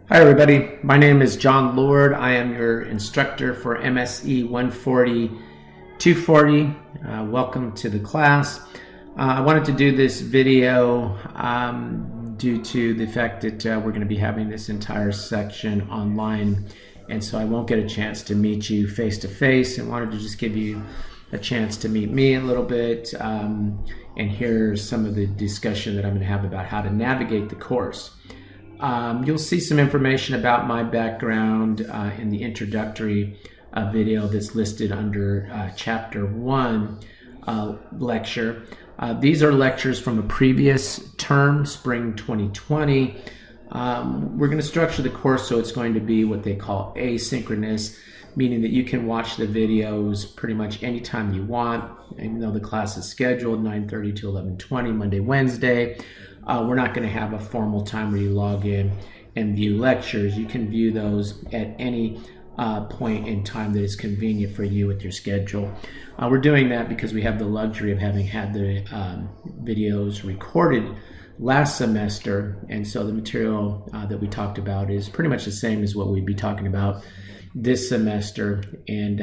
Hi everybody, my name is John Lord. I am your instructor for MSE 140-240. Welcome to the class. I wanted to do this video due to the fact that we're going to be having this entire section online, and so I won't get a chance to meet you face to face, and wanted to just give you a chance to meet me a little bit and hear some of the discussion that I'm going to have about how to navigate the course. You'll see some information about my background in the introductory video that's listed under Chapter 1 lecture. These are lectures from a previous term, spring 2020. We're going to structure the course so it's going to be what they call asynchronous, meaning that you can watch the videos pretty much anytime you want, even though the class is scheduled 9:30 to 11:20, Monday, Wednesday. We're not going to have a formal time where you log in and view lectures. You can view those at any point in time that is convenient for you with your schedule. We're doing that because we have the luxury of having had the videos recorded last semester, and so the material that we talked about is pretty much the same as what we'd be talking about this semester. And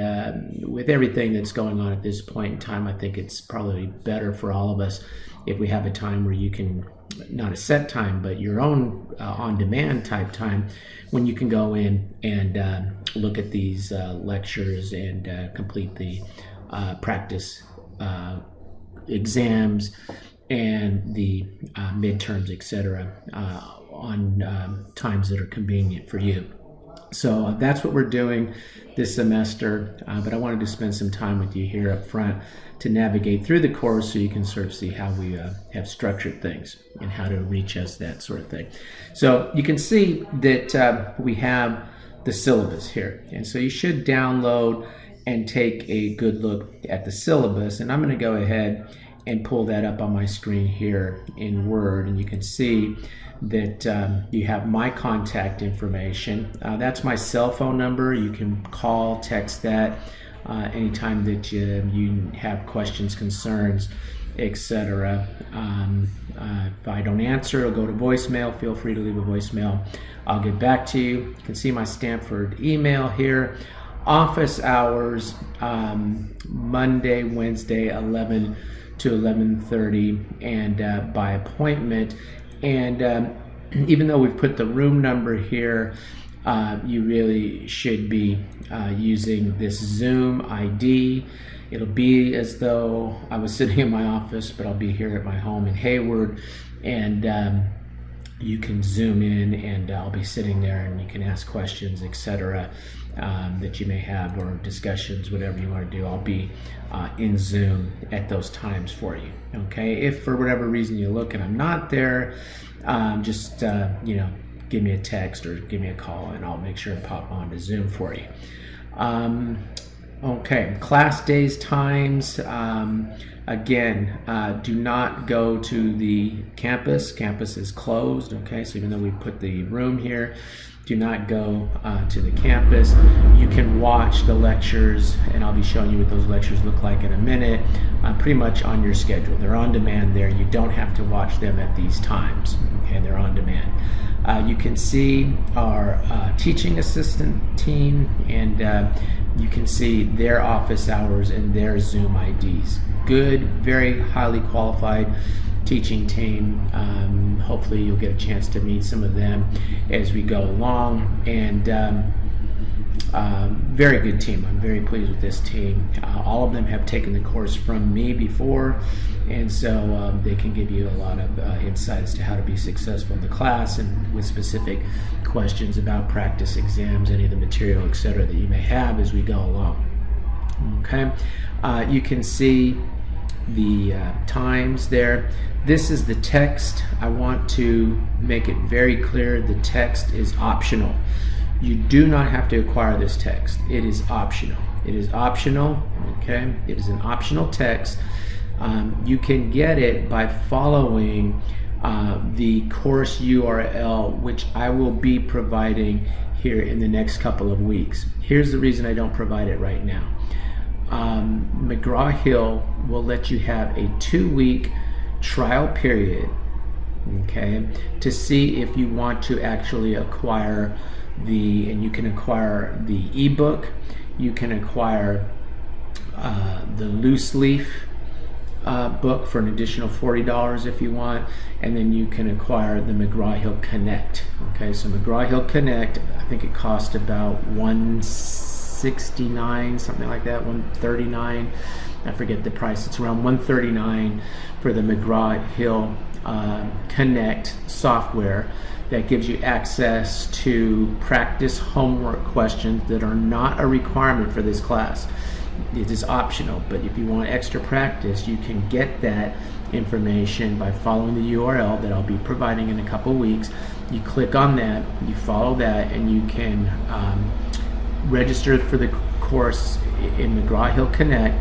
with everything that's going on at this point in time, I think it's probably better for all of us if we have a time where you can, not a set time, but your own on-demand type time, when you can go in and look at these lectures and complete the practice exams and the midterms, etc., on times that are convenient for you. So that's what we're doing this semester, but I wanted to spend some time with you here up front to navigate through the course so you can sort of see how we have structured things and how to reach us, that sort of thing. So you can see that we have the syllabus here, and so you should download and take a good look at the syllabus, and I'm going to go ahead and pull that up on my screen here in Word, and you can see that you have my contact information. That's my cell phone number. You can call, text that anytime that you have questions, concerns, etc. If I don't answer, it'll go to voicemail. Feel free to leave a voicemail. I'll get back to you. You can see my Stanford email here. Office hours, Monday, Wednesday, 11 to 11:30, and by appointment. And even though we've put the room number here, you really should be using this Zoom ID. It'll be as though I was sitting in my office, but I'll be here at my home in Hayward, and you can zoom in, and I'll be sitting there, and you can ask questions, etc., that you may have, or discussions, whatever you want to do. I'll be in Zoom at those times for you. Okay, if for whatever reason you look and I'm not there, just give me a text or give me a call, and I'll make sure to pop on to Zoom for you. Okay, class days, times. Again, do not go to the campus. Campus is closed. Okay, so even though we put the room here, do not go to the campus. You can watch the lectures, and I'll be showing you what those lectures look like in a minute, pretty much on your schedule. They're on demand there. You don't have to watch them at these times. Okay, they're on demand. You can see our teaching assistant team, and you can see their office hours and their Zoom IDs. Good, very highly qualified teaching team. Hopefully you'll get a chance to meet some of them as we go along, and very good team. I'm very pleased with this team. All of them have taken the course from me before, and so they can give you a lot of insight as to how to be successful in the class, and with specific questions about practice exams, any of the material, etc., that you may have as we go along. Okay, you can see the times there. This is the text. I want to make it very clear the text is optional. You do not have to acquire this text. It is optional. It is optional. Okay, it is an optional text. You can get it by following the course URL, which I will be providing here in the next couple of weeks. Here's the reason I don't provide it right now. McGraw-Hill will let you have a 2-week trial period okay, to see if you want to actually acquire and you can acquire the ebook, you can acquire the loose leaf book for an additional $40 if you want, and then you can acquire the McGraw-Hill Connect. Okay, so McGraw-Hill Connect, I think it cost about $169, something like that, $139. I forget the price. It's around $139 for the McGraw-Hill Connect software that gives you access to practice homework questions that are not a requirement for this class. It is optional, but if you want extra practice, you can get that information by following the URL that I'll be providing in a couple weeks. You click on that, you follow that, and you can register for the course in McGraw-Hill Connect,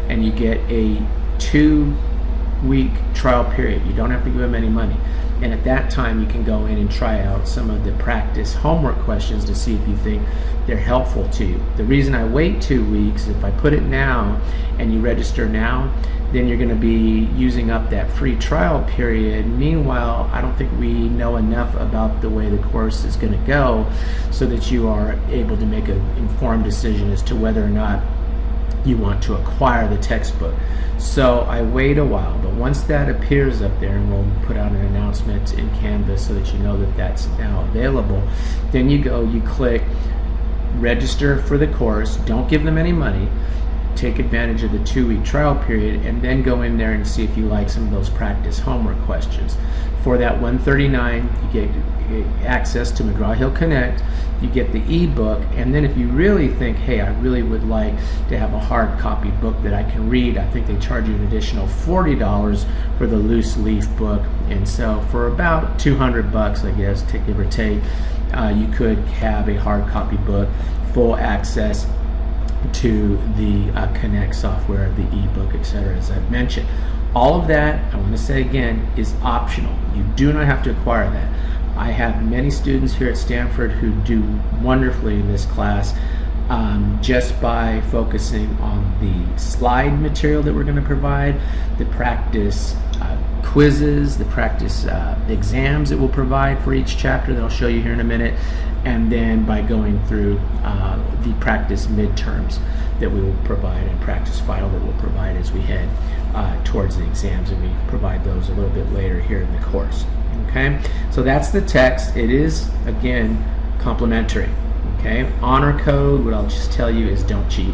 and you get a 2-week trial period. You don't have to give them any money. And at that time, you can go in and try out some of the practice homework questions to see if you think they're helpful to you. The reason I wait 2 weeks, if I put it now and you register now, then you're going to be using up that free trial period. Meanwhile, I don't think we know enough about the way the course is going to go so that you are able to make an informed decision as to whether or not you want to acquire the textbook. So I wait a while, but once that appears up there, and we'll put out an announcement in Canvas so that you know that that's now available, then you click register for the course. Don't give them any money. Take advantage of the 2-week trial period, and then go in there and see if you like some of those practice homework questions. For that $139, you get access to McGraw-Hill Connect, you get the ebook, and then if you really think, hey, I really would like to have a hard copy book that I can read, I think they charge you an additional $40 for the loose leaf book. And so for about $200, I guess, give or take, you could have a hard copy book, full access to the Connect software, the ebook, etc., as I've mentioned. All of that, I want to say again, is optional. You do not have to acquire that. I have many students here at Stanford who do wonderfully in this class just by focusing on the slide material that we're going to provide, the practice quizzes, the practice exams that we'll provide for each chapter that I'll show you here in a minute, and then by going through the practice midterms that we will provide and practice final that we'll provide as we head towards the exams, and we provide those a little bit later here in the course. Okay, so that's the text. It is, again, complimentary. Okay, honor code, what I'll just tell you is don't cheat.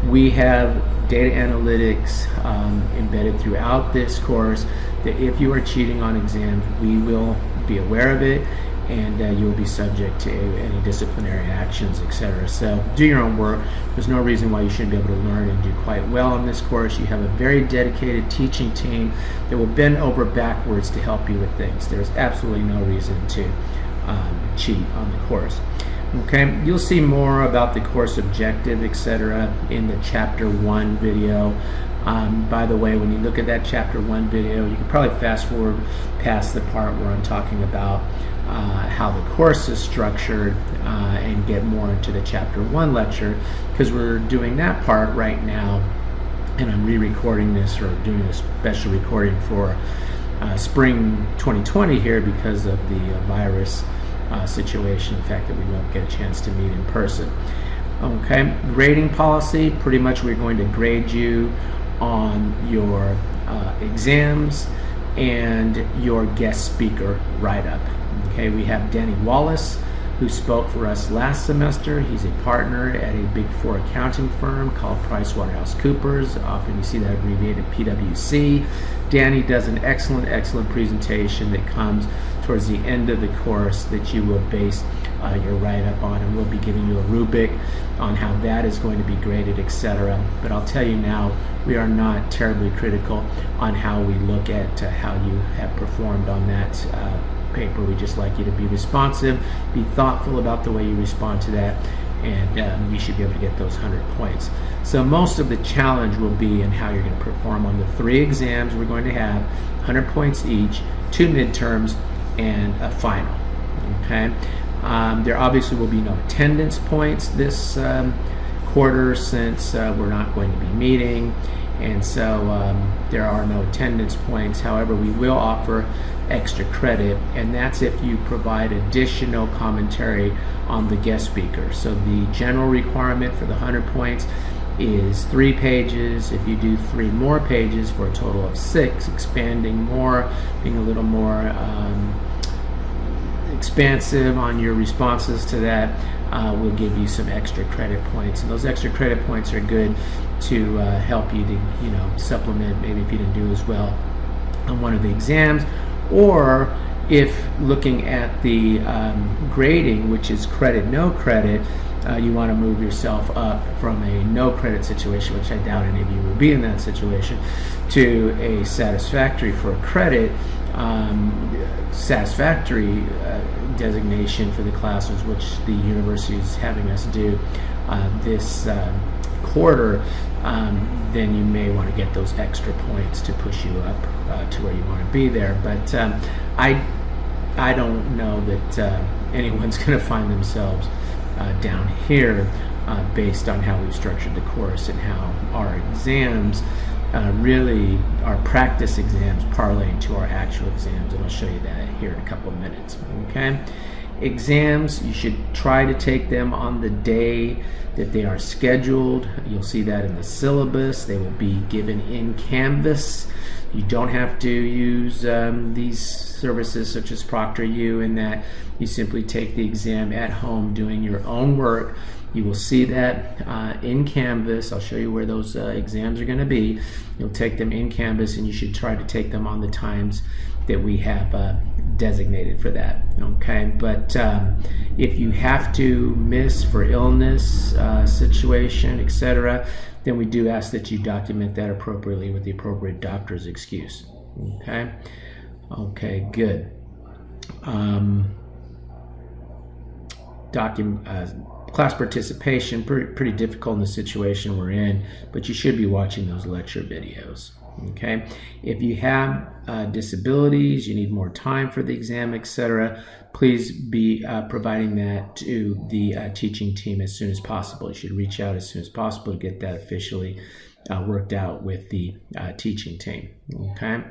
We have data analytics embedded throughout this course that if you are cheating on exams, we will be aware of it, and you will be subject to any disciplinary actions, etc. So do your own work. There's no reason why you shouldn't be able to learn and do quite well in this course. You have a very dedicated teaching team that will bend over backwards to help you with things. There's absolutely no reason to cheat on the course. Okay, you'll see more about the course objective, etc. in the Chapter 1 video. By the way, when you look at that Chapter 1 video, you can probably fast forward past the part where I'm talking about how the course is structured and get more into the Chapter 1 lecture, because we're doing that part right now, and I'm re-recording this, or doing a special recording for spring 2020 here because of the virus situation, the fact that we won't get a chance to meet in person. Okay, grading policy, pretty much we're going to grade you on your exams and your guest speaker write-up. Okay, we have Danny Wallace, who spoke for us last semester. He's a partner at a Big Four accounting firm called PricewaterhouseCoopers. Often you see that abbreviated PwC. Danny does an excellent presentation that comes towards the end of the course that you will base your write-up on, and we'll be giving you a rubric on how that is going to be graded, etc. But I'll tell you now, we are not terribly critical on how we look at how you have performed on that paper. We just like you to be responsive, be thoughtful about the way you respond to that, and you should be able to get those 100 points. So most of the challenge will be in how you're going to perform on the 3 exams we're going to have, 100 points each, 2 midterms, and a final. Okay, there obviously will be no attendance points this quarter, since we're not going to be meeting, and so there are no attendance points. However, we will offer extra credit, and that's if you provide additional commentary on the guest speaker. So the general requirement for the 100 points is 3 pages. If you do 3 more pages for a total of 6, expanding more, being a little more expansive on your responses to that, will give you some extra credit points. And those extra credit points are good to help you to, supplement maybe if you didn't do as well on one of the exams, or if looking at the grading, which is credit, no credit, you want to move yourself up from a no credit situation, which I doubt any of you will be in that situation, to a satisfactory for a credit. Satisfactory designation for the classes which the university is having us do this quarter, then you may want to get those extra points to push you up to where you want to be there. But I don't know that anyone's going to find themselves down here based on how we've structured the course and how our exams really are practice exams parlaying to our actual exams, and I'll show you that here in a couple of minutes. Okay, exams, you should try to take them on the day that they are scheduled. You'll see that in the syllabus. They will be given in Canvas. You don't have to use these services such as ProctorU, in that you simply take the exam at home doing your own work. You will see that in Canvas. I'll show you where those exams are going to be. You'll take them in Canvas, and you should try to take them on the times that we have designated for that. Okay, but if you have to miss for illness, situation, etc., then we do ask that you document that appropriately with the appropriate doctor's excuse. Okay, good. Class participation, pretty difficult in the situation we're in, but you should be watching those lecture videos. Okay, if you have disabilities, you need more time for the exam, etc., please be providing that to the teaching team as soon as possible. You should reach out as soon as possible to get that officially worked out with the teaching team. Okay,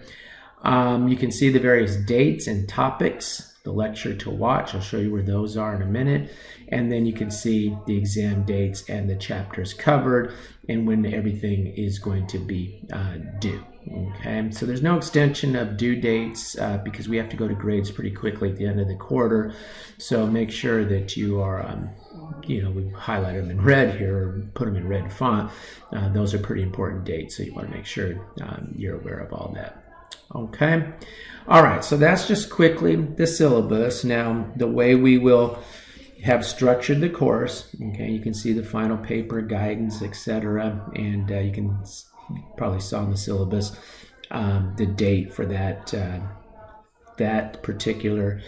you can see the various dates and topics, the lecture to watch. I'll show you where those are in a minute. And then you can see the exam dates and the chapters covered and when everything is going to be due. Okay, so there's no extension of due dates because we have to go to grades pretty quickly at the end of the quarter. So make sure that you are, we've highlighted them in red here, or put them in red font. Those are pretty important dates, so you want to make sure you're aware of all that. Okay, all right, so that's just quickly the syllabus. Now, the way we will have structured the course, okay, you can see the final paper, guidance, etc., and you can probably saw in the syllabus the date for that that particular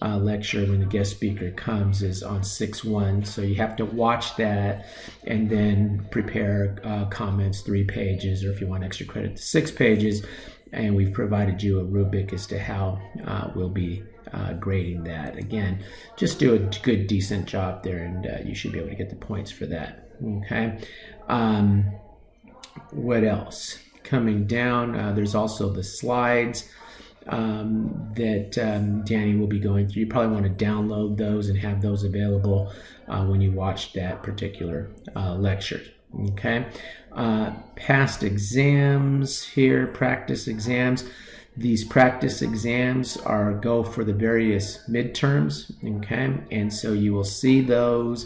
lecture when the guest speaker comes is on 6/1, so you have to watch that and then prepare comments 3 pages, or if you want extra credit, 6 pages, and we've provided you a rubric as to how we'll be grading that. Again, just do a good, decent job there, and you should be able to get the points for that. Okay. What else? Coming down, there's also the slides that Danny will be going through. You probably want to download those and have those available when you watch that particular lecture. Okay. Past exams here, practice exams. These practice exams go for the various midterms, okay? And so you will see those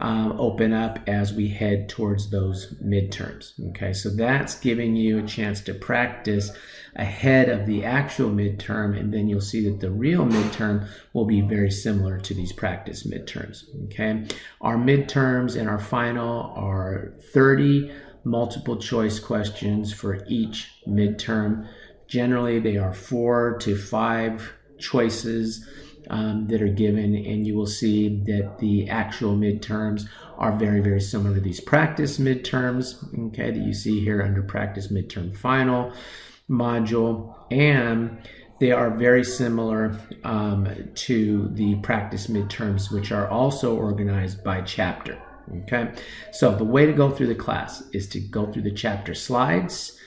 open up as we head towards those midterms, okay? So that's giving you a chance to practice ahead of the actual midterm, and then you'll see that the real midterm will be very similar to these practice midterms, okay? Our midterms and our final are 30 multiple choice questions for each midterm. Generally, they are 4 to 5 choices that are given, and you will see that the actual midterms are very, very similar to these practice midterms, okay, that you see here under practice midterm final module, and they are very similar to the practice midterms, which are also organized by chapter. Okay, so the way to go through the class is to go through the chapter slides,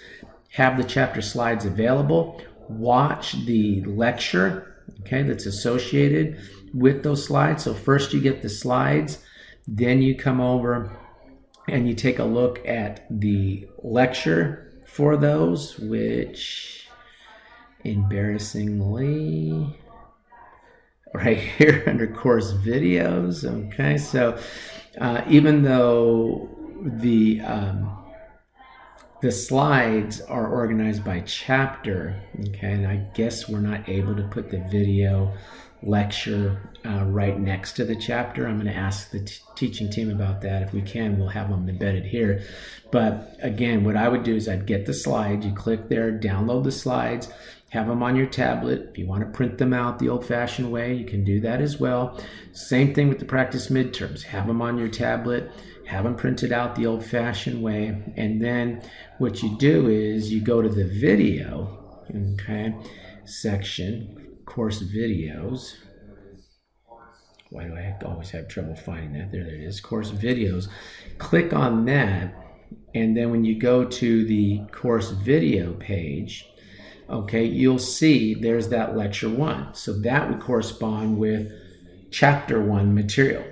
have the chapter slides available, watch the lecture, okay, that's associated with those slides. So first you get the slides, then you come over and you take a look at the lecture for those, which embarrassingly right here under course videos. Okay, so even though the slides are organized by chapter, okay, and I guess we're not able to put the video lecture right next to the chapter. I'm going to ask the teaching team about that. If we can, we'll have them embedded here. But again, what I would do is I'd get the slides. You click there, download the slides, have them on your tablet. If you want to print them out the old-fashioned way, you can do that as well. Same thing with the practice midterms. Have them on your tablet, have them printed out the old-fashioned way, and then what you do is you go to the video, okay, section, course videos. Why do I always have trouble finding that? There it is, course videos. Click on that, and then when you go to the course video page, okay, you'll see there's that lecture 1. So that would correspond with chapter 1 material.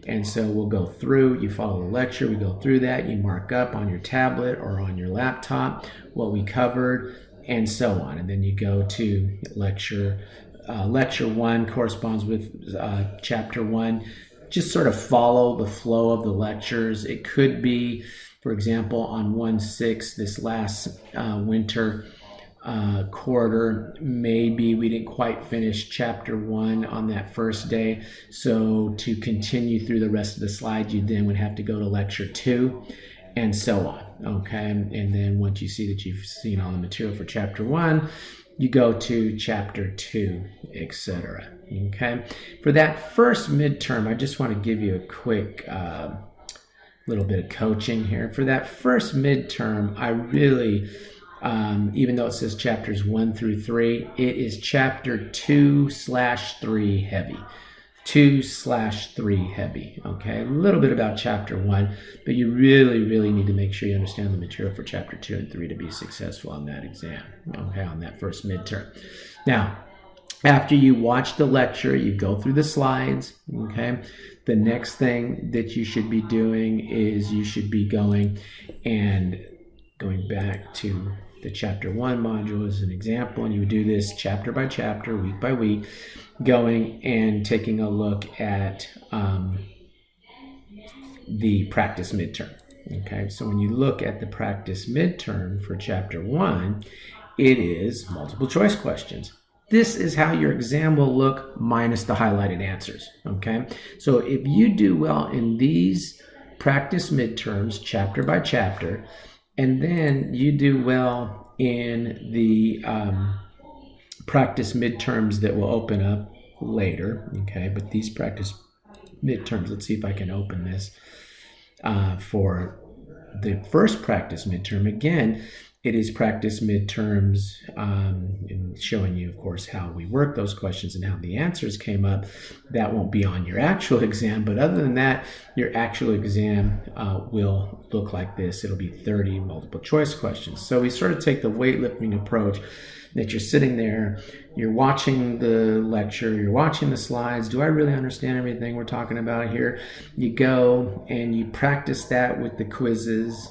And so we'll go through, you follow the lecture, we go through that, you mark up on your tablet or on your laptop what we covered, and so on. And then you go to lecture 1 corresponds with chapter 1. Just sort of follow the flow of the lectures. It could be, for example, on 1/6 this last winter quarter, maybe we didn't quite finish chapter 1 on that first day. So to continue through the rest of the slides, you then would have to go to lecture 2 and so on. Okay, and then once you see that you've seen all the material for chapter 1, you go to chapter 2, etc. Okay, for that first midterm, I just want to give you a quick little bit of coaching here. For that first midterm, I really, even though it says chapters 1 through 3, it is chapter 2/3 heavy. 2/3 heavy. Okay, a little bit about chapter 1, but you really need to make sure you understand the material for chapter 2 and 3 to be successful on that exam. Okay, on that first midterm. Now, after you watch the lecture, you go through the slides. Okay, the next thing that you should be doing is you should be going back to the chapter 1 module as an example, and you would do this chapter by chapter, week by week, going and taking a look at the practice midterm. Okay, so when you look at the practice midterm for chapter 1, it is multiple choice questions. This is how your exam will look minus the highlighted answers. Okay, so if you do well in these practice midterms, chapter by chapter, and then you do well in the practice midterms that will open up later, okay? But these practice midterms, let's see if I can open this for the first practice midterm. Again, it is practice midterms, and showing you, of course, how we work those questions and how the answers came up. That won't be on your actual exam, but other than that, your actual exam will look like this. It'll be 30 multiple choice questions. So we sort of take the weightlifting approach that you're sitting there, you're watching the lecture, you're watching the slides. Do I really understand everything we're talking about here? You go and you practice that with the quizzes,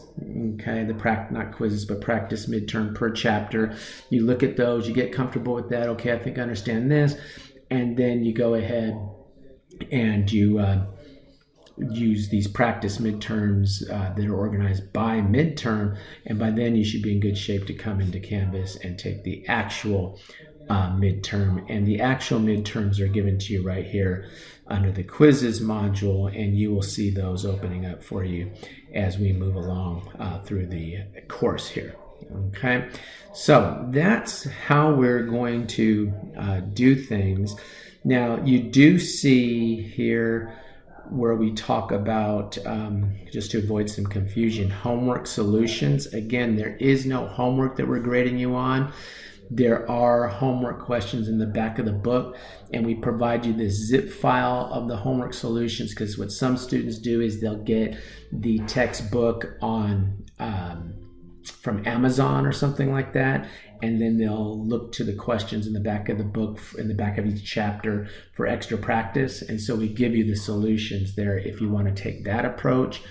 okay, not quizzes, but practice midterm per chapter. You look at those, you get comfortable with that. Okay, I think I understand this. And then you go ahead and you use these practice midterms that are organized by midterm, and by then you should be in good shape to come into Canvas and take the actual midterm. And the actual midterms are given to you right here under the quizzes module, and you will see those opening up for you as we move along through the course here. Okay, so that's how we're going to do things. Now you do see here where we talk about, just to avoid some confusion, homework solutions. Again, there is no homework that we're grading you on. There are homework questions in the back of the book, and we provide you this zip file of the homework solutions, because what some students do is they'll get the textbook on from Amazon or something like that, and then they'll look to the questions in the back of the book, in the back of each chapter, for extra practice. And so we give you the solutions there if you want to take that approach.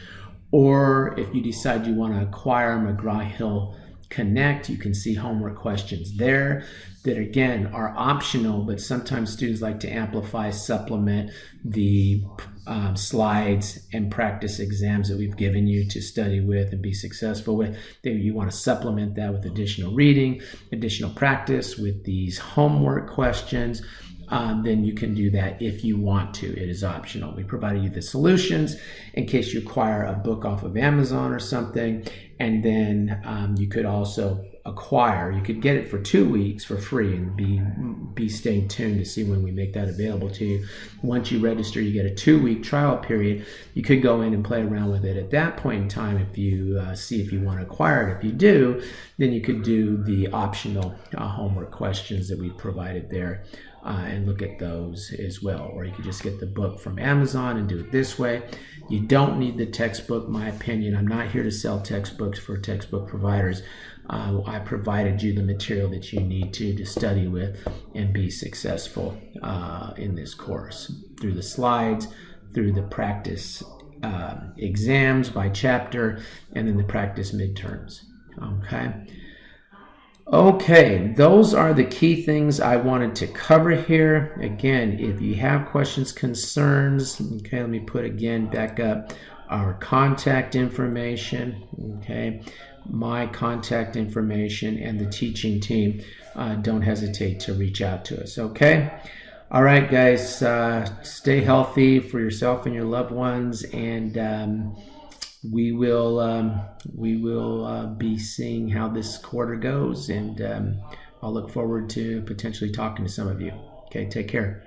Or if you decide you want to acquire McGraw-Hill Connect, you can see homework questions there that again are optional, but sometimes students like to amplify, supplement the slides and practice exams that we've given you to study with and be successful with. You want to supplement that with additional reading, additional practice with these homework questions. Then you can do that if you want to. It is optional. We provided you the solutions in case you acquire a book off of Amazon or something, and then you could also acquire. You could get it for 2 weeks for free, and be staying tuned to see when we make that available to you. Once you register, you get a 2-week trial period. You could go in and play around with it at that point in time if you see if you want to acquire it. If you do, then you could do the optional homework questions that we've provided there. And look at those as well. Or you could just get the book from Amazon and do it this way. You don't need the textbook, my opinion. I'm not here to sell textbooks for textbook providers. I provided you the material that you need to study with and be successful in this course through the slides, through the practice exams by chapter, and then the practice midterms. Okay, those are the key things I wanted to cover here. Again, if you have questions, concerns, okay, let me put again back up our contact information, okay, my contact information, and the teaching team. Don't hesitate to reach out to us, okay? All right, guys, stay healthy for yourself and your loved ones, and we will be seeing how this quarter goes, and I'll look forward to potentially talking to some of you. Okay, take care.